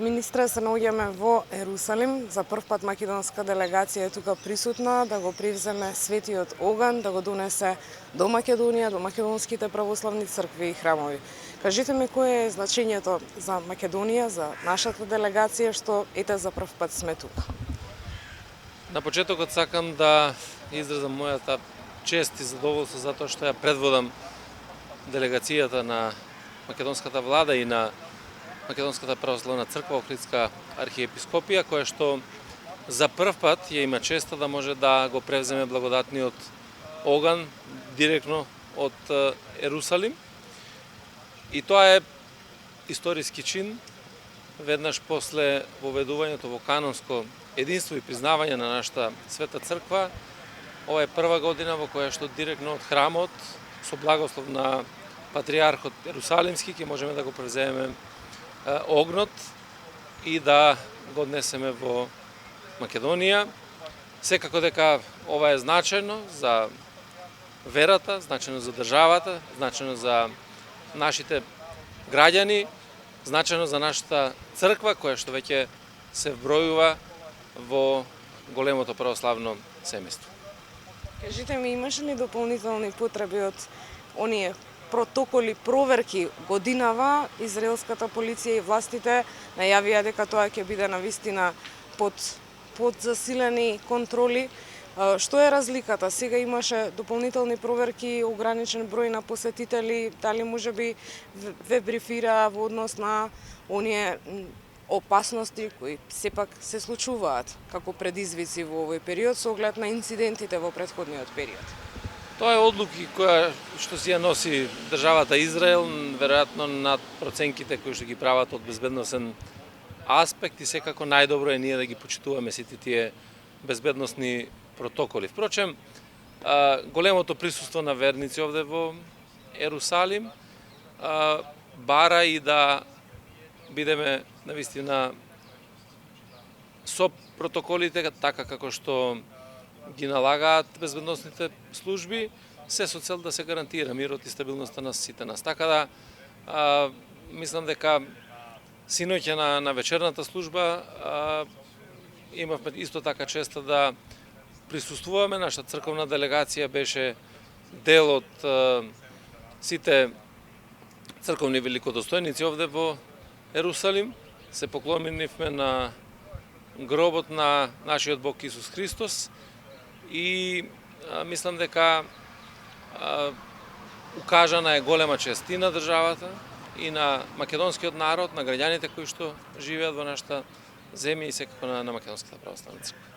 Министре, се наоѓаме во Ерусалим. За прв пат македонска делегација е тука присутна да го превземе светиот оган, да го донесе до Македонија, до македонските православни цркви и храмови. Кажете ми кое е значењето за Македонија, за нашата делегација, што ете за прв пат сме тука? На почетокот сакам да изразам мојата чест и задоволство затоа што ја предводам делегацијата на македонската влада и на Македонската православна црква Охридска архиепископија, која што за прв пат ја има честа да може да го превземе благодатниот оган директно од Ерусалим. И тоа е историски чин, веднаш после воведувањето во канонско единство и признавање на нашата света црква. Ова е прва година во која што директно од храмот, со благослов на патриархот Ерусалимски, ќе можеме да го превземеме огнот и да го однесеме во Македонија. Секако дека ова е значајно за верата, значајно за државата, значајно за нашите граѓани, значајно за нашата црква, која што веќе се вбројува во големото православно семејство. Кажете ми, имаше ли дополнителни потреби од оние протоколи, проверки годинава? Израелската полиција и властите најавија дека тоа ќе биде навистина под засилени контроли. Што е разликата? Сега имаше дополнителни проверки, ограничен број на посетители, дали можеби ве брифира во однос на оние опасности кои сепак се случуваат како предизвици во овој период со оглед на инцидентите во претходниот период? Тоа е одлуки која што си ја носи државата Израел, веројатно над проценките кои што ги прават од безбедносен аспект, и секако најдобро е ние да ги почитуваме сите тие безбедносни протоколи. Впрочем, големото присуство на верници овде во Ерусалим бара и да бидеме навистина со протоколите така како што ги налагаат безбедносните служби, се со цел да се гарантира мирот и стабилноста на сите нас. Така да, мислам дека синоќа на вечерната служба имавме исто така честа да присуствуваме. Нашата црковна делегација беше дел од сите црковни великодостојници овде во Ерусалим. Се поклонивме на гробот на нашиот Бог Исус Христос и мислам дека укажана е голема чест и на државата и на македонскиот народ, на граѓаните кои што живеат во нашата земја и секако на македонската православна црква.